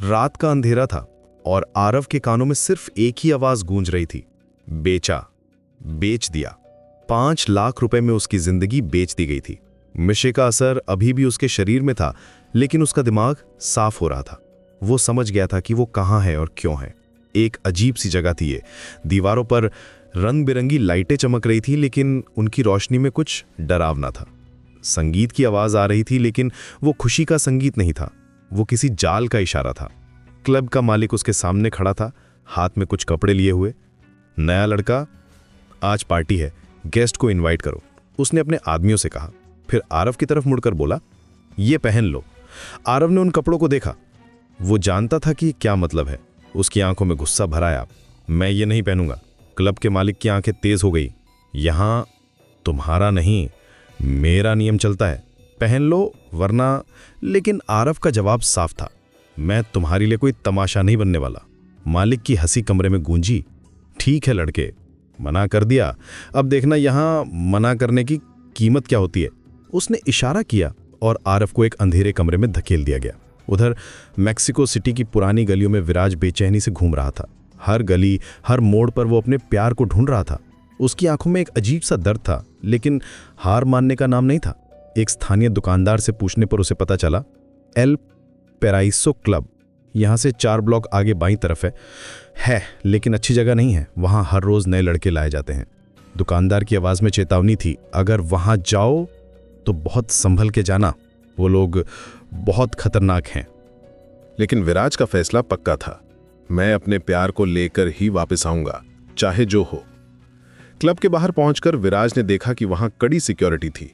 रात का अंधेरा था और आरव के कानों में सिर्फ एक ही आवाज गूंज रही थी, बेचा, बेच दिया। 5 लाख रुपए में उसकी जिंदगी बेच दी गई थी। नशे का असर अभी भी उसके शरीर में था, लेकिन उसका दिमाग साफ हो रहा था। वो समझ गया था कि वो कहाँ है और क्यों है। एक अजीब सी जगह थी ये। दीवारों पर रंग बिरंगी लाइटें चमक रही थी, लेकिन उनकी रोशनी में कुछ डरावना था। संगीत की आवाज आ रही थी, लेकिन वो खुशी का संगीत नहीं था, वो किसी जाल का इशारा था। क्लब का मालिक उसके सामने खड़ा था, हाथ में कुछ कपड़े लिए हुए। नया लड़का, आज पार्टी है, गेस्ट को इनवाइट करो, उसने अपने आदमियों से कहा। फिर आरव की तरफ मुड़कर बोला, ये पहन लो। आरव ने उन कपड़ों को देखा। वो जानता था कि क्या मतलब है। उसकी आंखों में गुस्सा भर आया। मैं ये नहीं पहनूंगा। क्लब के मालिक की आंखें तेज हो गई। यहां तुम्हारा नहीं, मेरा नियम चलता है, पहन लो वरना। लेकिन आरव का जवाब साफ था, मैं तुम्हारे लिए कोई तमाशा नहीं बनने वाला। मालिक की हंसी कमरे में गूंजी। ठीक है लड़के, मना कर दिया, अब देखना यहां मना करने की कीमत क्या होती है। उसने इशारा किया और आरव को एक अंधेरे कमरे में धकेल दिया गया। उधर मैक्सिको सिटी की पुरानी गलियों में विराज बेचैनी से घूम रहा था। हर गली, हर मोड़ पर वो अपने प्यार को ढूंढ रहा था। उसकी आंखों में एक अजीब सा दर्द था, लेकिन हार मानने का नाम नहीं था। एक स्थानीय दुकानदार से पूछने पर उसे पता चला, एल पैराइसो क्लब यहाँ से 4 ब्लॉक आगे बाईं तरफ है, लेकिन अच्छी जगह नहीं है। वहाँ हर रोज नए लड़के लाए जाते हैं। दुकानदार की आवाज में चेतावनी थी, अगर वहां जाओ तो बहुत संभल के जाना, वो लोग बहुत खतरनाक हैं। लेकिन विराज का फैसला पक्का था, मैं अपने प्यार को लेकर ही वापस आऊंगा, चाहे जो हो। क्लब के बाहर पहुंचकर विराज ने देखा कि वहां कड़ी सिक्योरिटी थी,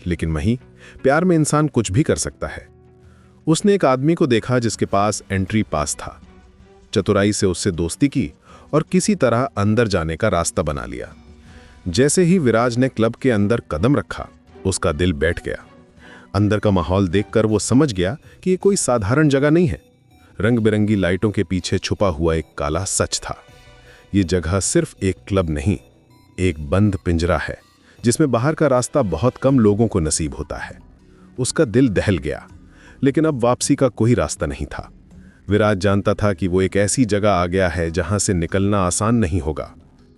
लेकिन वहीं प्यार में इंसान कुछ भी कर सकता है। उसने एक आदमी को देखा जिसके पास एंट्री पास था। चतुराई से उससे दोस्ती की और किसी तरह अंदर जाने का रास्ता बना लिया। जैसे ही विराज ने क्लब के अंदर कदम रखा, उसका दिल बैठ गया। अंदर का माहौल देखकर वो समझ गया कि ये कोई साधारण जगह नहीं है। रंग बिरंगी लाइटों के पीछे छुपा हुआ एक काला सच था। ये जगह सिर्फ एक क्लब नहीं, एक बंद पिंजरा है जिसमें बाहर का रास्ता बहुत कम लोगों को नसीब होता है। उसका दिल दहल गया, लेकिन अब वापसी का कोई रास्ता नहीं था। विराज जानता था कि वो एक ऐसी जगह आ गया है जहां से निकलना आसान नहीं होगा,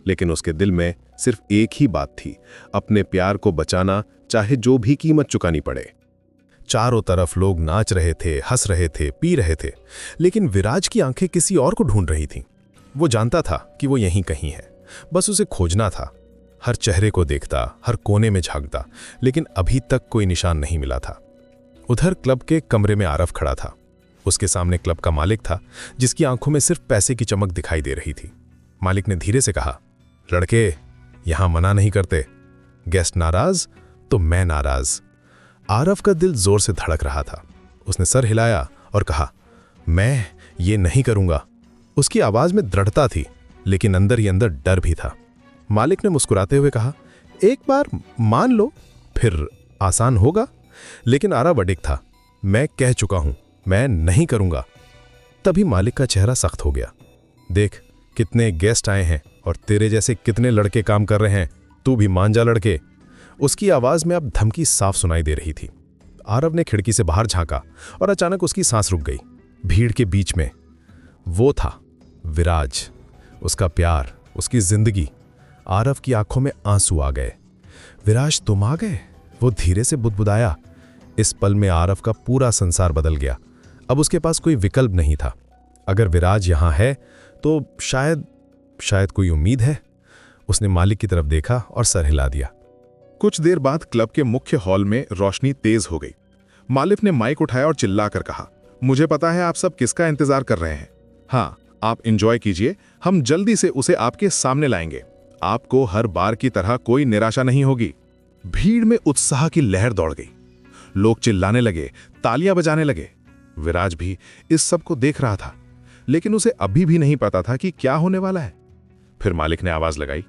लेकिन उसके दिल में सिर्फ एक ही बात थी, अपने प्यार को बचाना, चाहे जो भी कीमत चुकानी पड़े। चारों तरफ लोग नाच रहे थे, हंस रहे थे, पी रहे थे, लेकिन विराज की आंखें किसी और को ढूंढ रही थीं। वो जानता था कि वो यहीं कहीं है, बस उसे खोजना था। हर चेहरे को देखता, हर कोने में झांकता, लेकिन अभी तक कोई निशान नहीं मिला था। उधर क्लब के कमरे में आरव खड़ा था। उसके सामने क्लब का मालिक था, जिसकी आंखों में सिर्फ पैसे की चमक दिखाई दे रही थी। मालिक ने धीरे से कहा, लड़के, यहां मना नहीं करते। गेस्ट नाराज तो मैं नाराज। आरव का दिल जोर से धड़क रहा था। उसने सर हिलाया और कहा, मैं ये नहीं करूंगा। उसकी आवाज में दृढ़ता थी, लेकिन अंदर ही अंदर डर भी था। मालिक ने मुस्कुराते हुए कहा, एक बार मान लो, फिर आसान होगा। लेकिन आरव अडिग था, मैं कह चुका हूं, मैं नहीं करूंगा। तभी मालिक का चेहरा सख्त हो गया। देख, कितने गेस्ट आए हैं और तेरे जैसे कितने लड़के काम कर रहे हैं, तू भी मान जा लड़के। उसकी आवाज में अब धमकी साफ सुनाई दे रही थी। आरव ने खिड़की से बाहर झांका और अचानक उसकी सांस रुक गई। भीड़ के बीच में वो था, विराज, उसका प्यार, उसकी जिंदगी। आरव की आंखों में आंसू आ गए। विराज, तुम आ गए? वो धीरे से बुदबुदाया। इस पल में आरव का पूरा संसार बदल गया। अब उसके पास कोई विकल्प नहीं था। अगर विराज यहां है तो शायद कोई उम्मीद है। उसने मालिक की तरफ देखा और सर हिला दिया। कुछ देर बाद क्लब के मुख्य हॉल में रोशनी तेज हो गई। मालिक ने माइक उठाया और चिल्लाकर कहा, मुझे पता है आप सब किसका इंतजार कर रहे हैं। हाँ, आप एंजॉय कीजिए, हम जल्दी से उसे आपके सामने लाएंगे। आपको हर बार की तरह कोई निराशा नहीं होगी। भीड़ में उत्साह की लहर दौड़ गई। लोग चिल्लाने लगे, तालियां बजाने लगे। विराज भी इस सब को देख रहा था, लेकिन उसे अभी भी नहीं पता था कि क्या होने वाला है। फिर मालिक ने आवाज लगाई,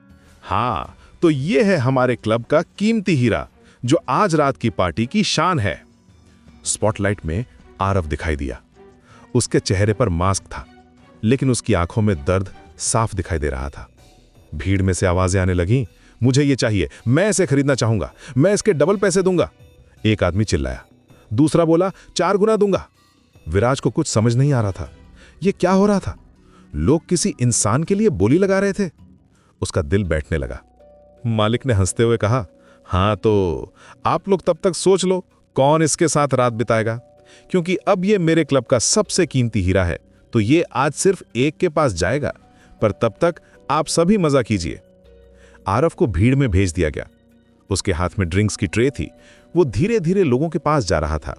हाँ, तो ये है हमारे क्लब का कीमती हीरा, जो आज रात की पार्टी की शान है। स्पॉटलाइट में आरव दिखाई दिया। उसके चेहरे पर मास्क था, लेकिन उसकी आंखों में दर्द साफ दिखाई दे रहा था। भीड़ में से आवाजें आने लगीं, मुझे ये चाहिए, मैं इसे खरीदना चाहूंगा, मैं इसके डबल पैसे दूंगा। एक आदमी चिल्लाया, दूसरा बोला 4 गुना दूंगा। विराज को कुछ समझ नहीं आ रहा था। ये क्या हो रहा था? लोग किसी इंसान के लिए बोली लगा रहे थे। उसका दिल बैठने लगा। मालिक ने हंसते हुए कहा, हाँ तो आप लोग तब तक सोच लो कौन इसके साथ रात बिताएगा, क्योंकि अब ये मेरे क्लब का सबसे कीमती हीरा है, तो ये आज सिर्फ एक के पास जाएगा, पर तब तक आप सभी मजा कीजिए। आरव को भीड़ में भेज दिया गया। उसके हाथ में ड्रिंक्स की ट्रे थी। वो धीरे धीरे लोगों के पास जा रहा था।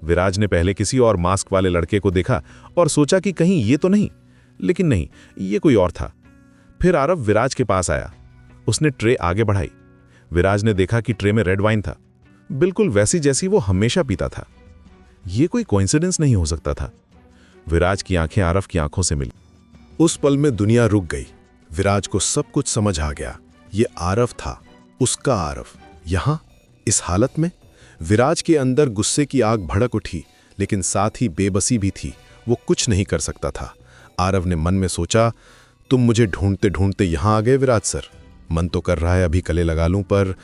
विराज ने पहले किसी और मास्क वाले लड़के को देखा और सोचा कि कहीं ये तो नहीं, लेकिन नहीं, ये कोई और था। फिर आरव विराज के पास आया। उसने ट्रे आगे बढ़ाई। विराज ने देखा कि ट्रे में रेड वाइन था, बिल्कुल वैसी जैसी वो हमेशा पीता था। ये कोई कोइंसिडेंस नहीं हो सकता था। विराज की आंखें आरव की आंखों से मिली। उस पल में दुनिया रुक गई। विराज को सब कुछ समझ आ गया। ये आरव था, उसका आरव। यहां इस हालत में विराज के अंदर गुस्से की आग भड़क उठी, लेकिन साथ ही बेबसी भी थी। वो कुछ नहीं कर सकता था। आरव ने मन में सोचा, तुम मुझे ढूंढते ढूंढते यहां आ गए विराज सर। मन तो कर रहा है अभी गले लगा लूं, पर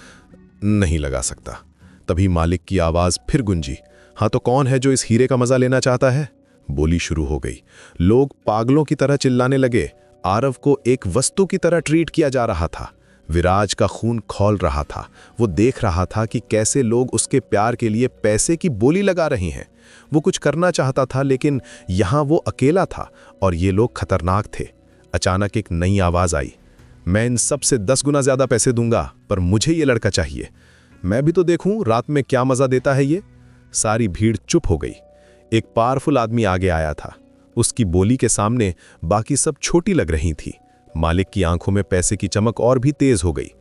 नहीं लगा सकता। तभी मालिक की आवाज फिर गुंजी, हाँ तो कौन है जो इस हीरे का मजा लेना चाहता है? बोली शुरू हो गई। लोग पागलों की तरह चिल्लाने लगे। आरव को एक वस्तु की तरह ट्रीट किया जा रहा था। विराज का खून खौल रहा था। वो देख रहा था कि कैसे लोग उसके प्यार के लिए पैसे की बोली लगा रहे हैं। वो कुछ करना चाहता था, लेकिन यहां वो अकेला था और ये लोग खतरनाक थे। अचानक एक नई आवाज आई, मैं इन सब से 10 गुना ज्यादा पैसे दूंगा, पर मुझे ये लड़का चाहिए। मैं भी तो देखूं रात में क्या मजा देता है ये। सारी भीड़ चुप हो गई। एक पावरफुल आदमी आगे आया था। उसकी बोली के सामने बाकी सब छोटी लग रही थी। मालिक की आंखों में पैसे की चमक और भी तेज हो गई।